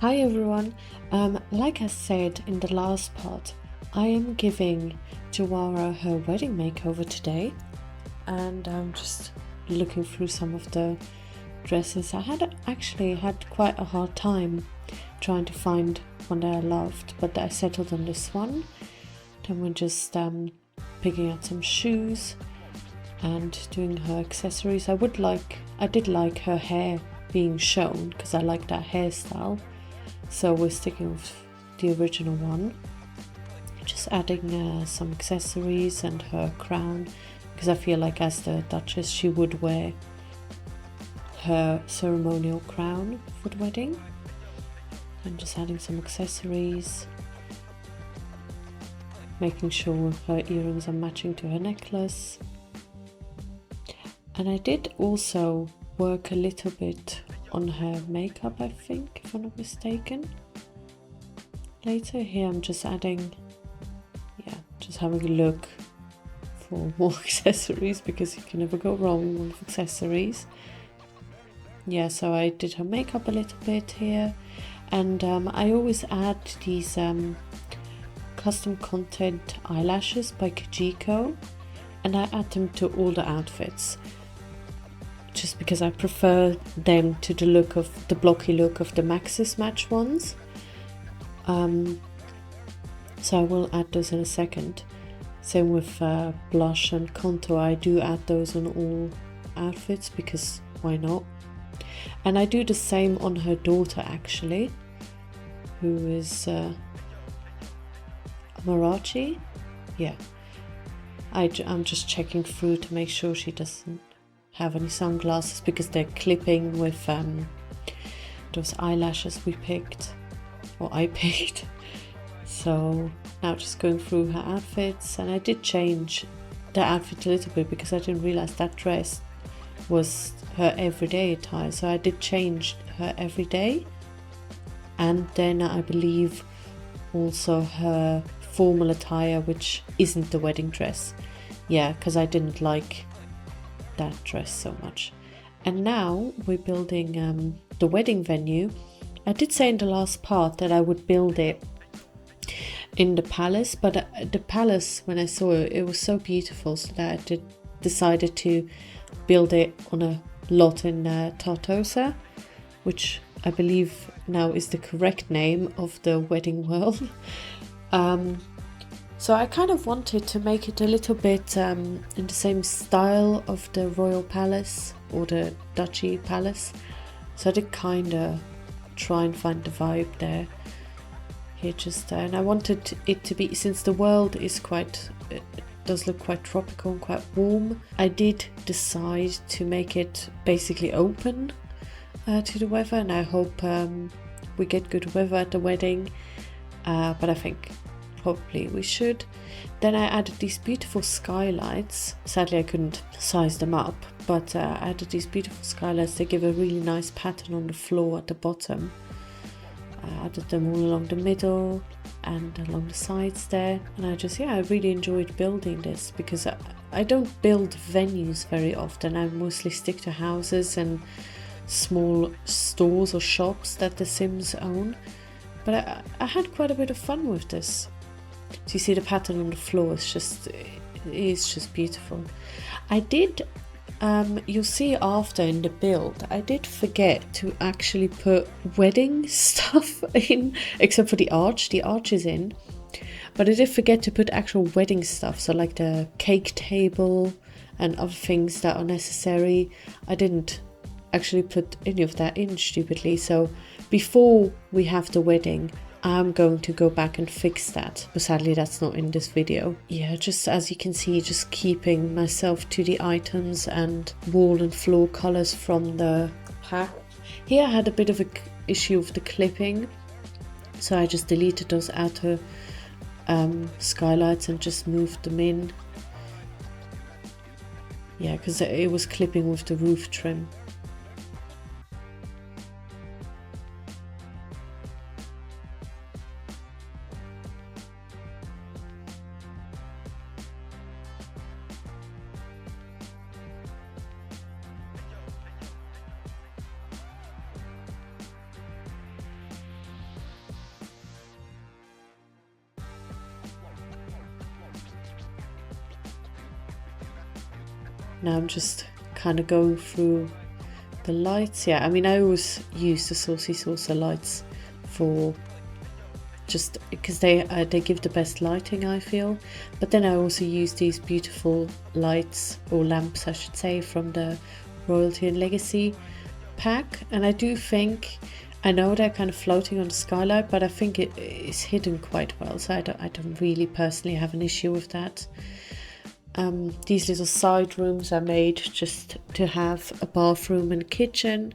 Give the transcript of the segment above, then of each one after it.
Hi everyone. Like I said in the last part, I am giving Jawara her wedding makeover today, and I'm just looking through some of the dresses. I had actually had quite a hard time trying to find one that I loved, but I settled on this one. Then we're just picking out some shoes and doing her accessories. I did like her hair being shown because I like that hairstyle. So we're sticking with the original one, just adding some accessories and her crown, because I feel like as the Duchess she would wear her ceremonial crown for the wedding. And just adding some accessories, making sure her earrings are matching to her necklace. And I did also work a little bit on her makeup, I think, if I'm not mistaken. Later here I'm just adding, just having a look for more accessories, because you can never go wrong with accessories. Yeah, so I did her makeup a little bit here, and I always add these custom content eyelashes by Kajiko, and I add them to all the outfits, just because I prefer them to the look of the blocky look of the Maxis Match ones. So I will add those in a second. Same with blush and contour. I do add those on all outfits because why not? And I do the same on her daughter actually, who is Marachi. Yeah, I'm just checking through to make sure she doesn't have any sunglasses, because they're clipping with those eyelashes we picked, or I picked. So now just going through her outfits, and I did change the outfit a little bit because I didn't realize that dress was her everyday attire, so I did change her everyday, and then I believe also her formal attire, which isn't the wedding dress. Yeah, because I didn't like that dress so much. And now we're building the wedding venue. I did say in the last part that I would build it in the palace, but the palace, when I saw it, it was so beautiful, so that I decided to build it on a lot in Tartosa, which I believe now is the correct name of the wedding world. So I kind of wanted to make it a little bit in the same style of the royal palace or the duchy palace. So I did kind of try and find the vibe there. Here and I wanted it to be, since the world is it does look quite tropical and quite warm, I did decide to make it basically open to the weather, and I hope we get good weather at the wedding, but I think probably we should. Then I added these beautiful skylights. Sadly I couldn't size them up, but I added these beautiful skylights. They give a really nice pattern on the floor at the bottom. I added them all along the middle and along the sides there, and I really enjoyed building this, because I don't build venues very often. I mostly stick to houses and small stores or shops that the Sims own, but I had quite a bit of fun with this. So you see the pattern on the floor is just beautiful. I did you'll see after in the build, I did forget to actually put wedding stuff in, except for the arch. The arch is in, but I did forget to put actual wedding stuff, so like the cake table and other things that are necessary. I didn't actually put any of that in, stupidly. So before we have the wedding, I'm going to go back and fix that, but sadly that's not in this video. Yeah, just as you can see, just keeping myself to the items and wall and floor colors from the pack. Here I had a bit of an issue with the clipping, so I just deleted those outer skylights and just moved them in. Yeah, because it was clipping with the roof trim. Now I'm just kind of going through the lights. Yeah, I mean, I always use the Saucy Saucer lights for just because they give the best lighting, I feel. But then I also use these beautiful lights, or lamps I should say, from the Royalty and Legacy pack. And I do think, I know they're kind of floating on the skylight, but I think it is hidden quite well, so I don't really personally have an issue with that. These little side rooms are made just to have a bathroom and kitchen,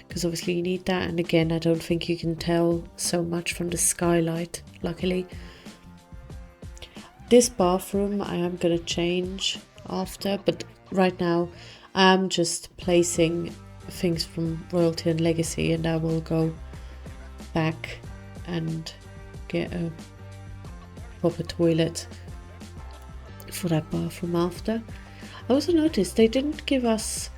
because obviously you need that. And again, I don't think you can tell so much from the skylight, luckily. This bathroom I am going to change after, but right now I'm just placing things from Royalty and Legacy, and I will go back and get a proper toilet for that bathroom after. I also noticed they didn't give us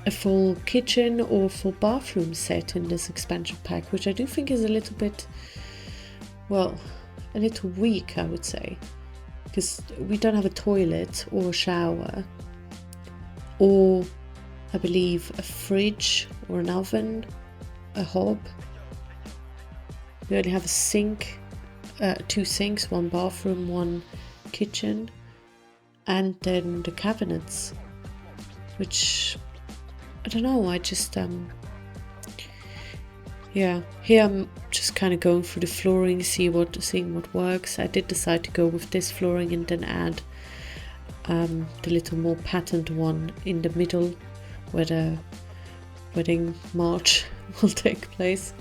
a full kitchen or full bathroom set in this expansion pack, which I do think is a little bit, well, a little weak, I would say, because we don't have a toilet or a shower, or I believe a fridge or an oven, a hob. We only have a sink, 2 sinks, 1 bathroom, 1 kitchen, and then the cabinets, which I don't know, I just yeah, here I'm just kind of going through the flooring, seeing what works. I did decide to go with this flooring and then add the little more patterned one in the middle where the wedding march will take place.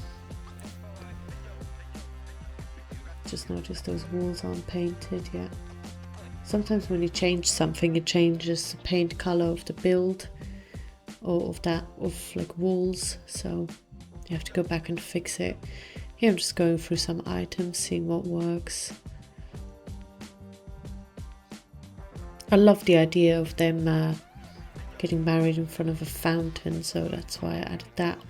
Just noticed those walls aren't painted yet. Sometimes when you change something, it changes the paint color of the build, or of like walls, so you have to go back and fix it. Here I'm just going through some items, seeing what works. I love the idea of them getting married in front of a fountain, so that's why I added that.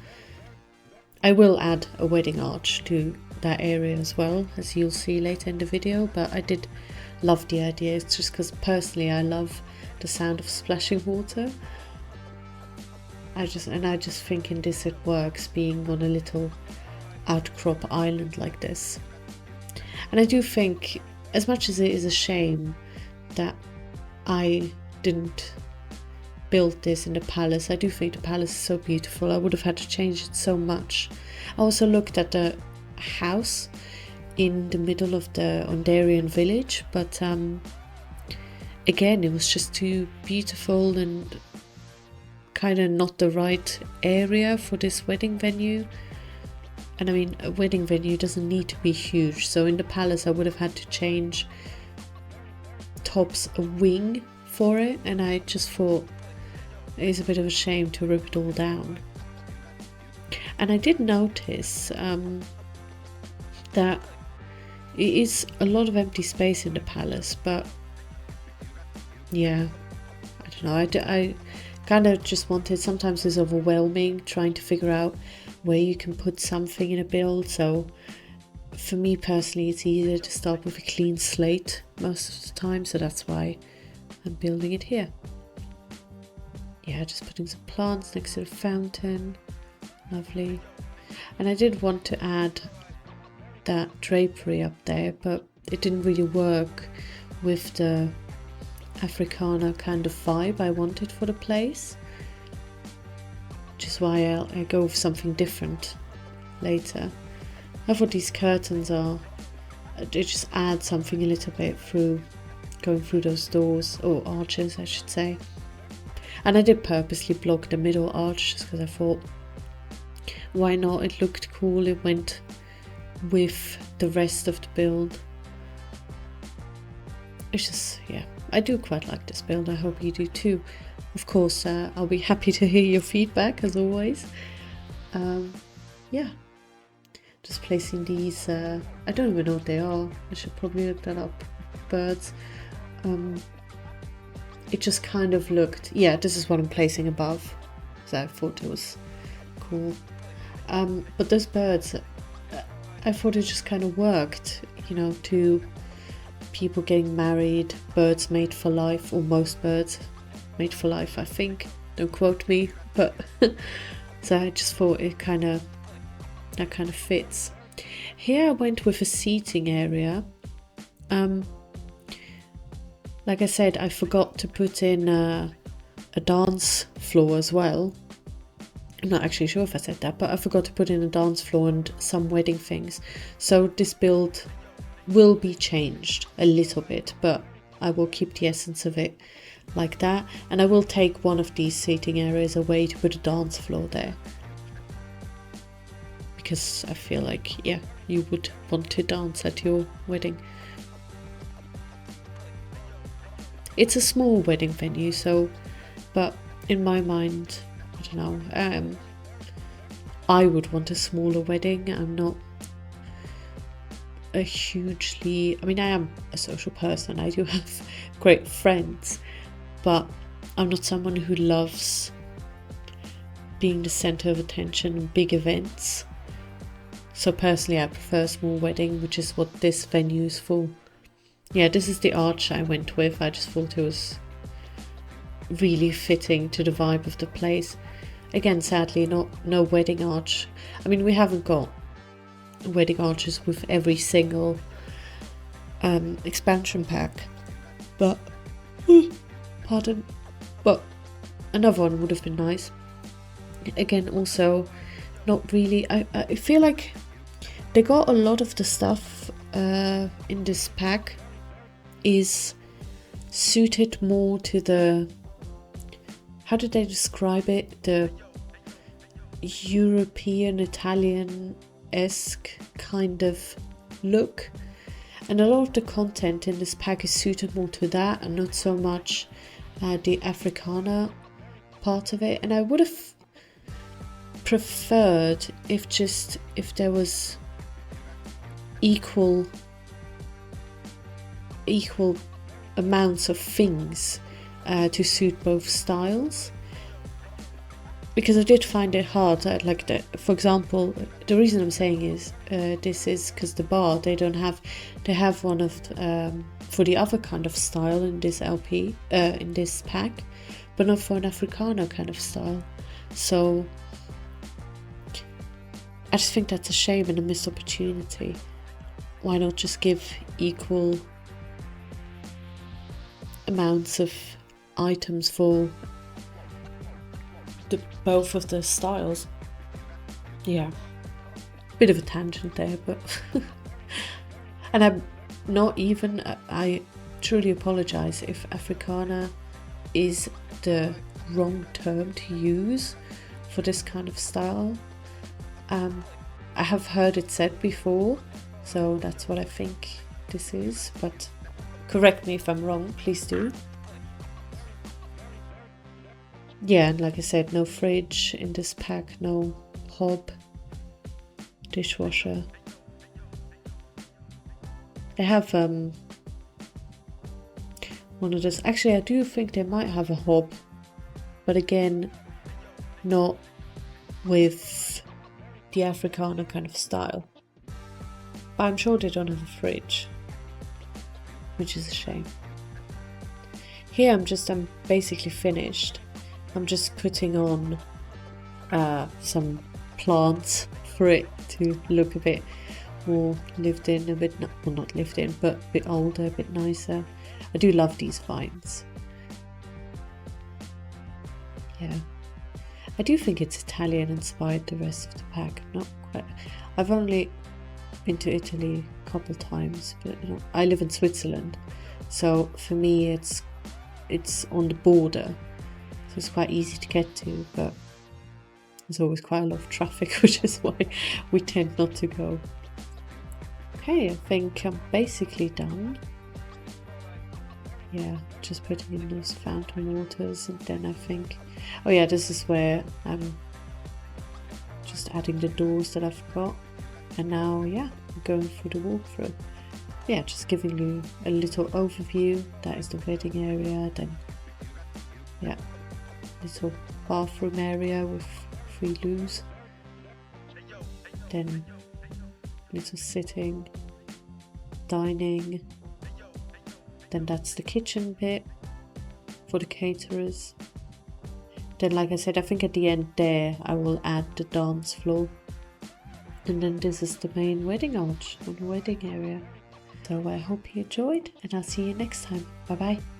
I will add a wedding arch to that area as well, as you'll see later in the video, but I did love the idea. It's just because personally I love the sound of splashing water. I just think in this it works, being on a little outcrop island like this. And I do think, as much as it is a shame that I didn't build this in the palace, I do think the palace is so beautiful. I would have had to change it so much. I also looked at the house in the middle of the Ondarian village, but again, it was just too beautiful and kind of not the right area for this wedding venue. And I mean, a wedding venue doesn't need to be huge, so in the palace I would have had to change tops a wing for it, and I just thought it is a bit of a shame to rip it all down. And I did notice that it is a lot of empty space in the palace, but yeah, I don't know, I kind of just wanted, sometimes it's overwhelming trying to figure out where you can put something in a build, so for me personally it's easier to start with a clean slate most of the time, so that's why I'm building it here. Yeah, just putting some plants next to the fountain, lovely. And I did want to add that drapery up there, but it didn't really work with the Africana kind of vibe I wanted for the place, which is why I go with something different later. I thought these curtains they just add something a little bit through going through those doors, or arches I should say. And I did purposely block the middle arch just because I thought, why not? It looked cool, it went with the rest of the build. It's just, yeah, I do quite like this build. I hope you do too. Of course, I'll be happy to hear your feedback as always. Yeah, just placing these, I don't even know what they are. I should probably look that up. Birds. It just kind of looked, yeah, this is what I'm placing above, so I thought it was cool. But those birds, I thought it just kind of worked, you know, to people getting married, birds made for life, or most birds made for life, I think. Don't quote me, but so I just thought that kind of fits. Here I went with a seating area. Like I said, I forgot to put in a dance floor as well. I'm not actually sure if I said that, but I forgot to put in a dance floor and some wedding things. So this build will be changed a little bit, but I will keep the essence of it like that. And I will take one of these seating areas away to put a dance floor there. Because I feel like, yeah, you would want to dance at your wedding. It's a small wedding venue, so, but in my mind, I don't know, I would want a smaller wedding. I'm not a hugely, I mean, I am a social person, I do have great friends, but I'm not someone who loves being the center of attention in big events. So personally, I prefer a small wedding, which is what this venue is for. Yeah, this is the arch I went with. I just thought it was really fitting to the vibe of the place. Again, sadly, no wedding arch. I mean, we haven't got wedding arches with every single expansion pack, but pardon, but another one would have been nice. Again, also not really. I feel like they got a lot of the stuff in this pack is suited more to the, how did they describe it, the European Italian-esque kind of look, and a lot of the content in this pack is suited more to that and not so much the Africana part of it. And I would have preferred if there was equal amounts of things to suit both styles, because I did find it hard. Like that, for example, the reason I'm saying is this is because the bar they have one of for the other kind of style in this LP in this pack, but not for an Africana kind of style. So I just think that's a shame and a missed opportunity. Why not just give equal amounts of items for both of the styles? Yeah, bit of a tangent there, but and I'm not even, I truly apologize if Africana is the wrong term to use for this kind of style. I have heard it said before, so that's what I think this is, but correct me if I'm wrong, please do. Yeah, and like I said, no fridge in this pack, no hob, dishwasher. They have one of those. Actually, I do think they might have a hob, but again, not with the Africana kind of style. But I'm sure they don't have a fridge, which is a shame. Here I'm basically finished. I'm just putting on some plants for it to look a bit more lived in, a bit, well, not lived in, but a bit older, a bit nicer. I do love these vines. Yeah, I do think it's Italian inspired, the rest of the pack. Not quite. I've only been to Italy a couple times, but you know, I live in Switzerland, so for me it's on the border, so it's quite easy to get to, but there's always quite a lot of traffic, which is why we tend not to go. Okay, I think I'm basically done. Yeah, just putting in those fountain waters, and then I think, oh yeah, this is where I'm just adding the doors that I've got, and now yeah, I'm going through the walkthrough. Yeah, just giving you a little overview. That is the wedding area, then yeah, little bathroom area with 3 loos, then little sitting, dining, then that's the kitchen bit for the caterers. Then, like I said, I think at the end there I will add the dance floor. And then this is the main wedding arch or the wedding area. So I hope you enjoyed, and I'll see you next time. Bye bye.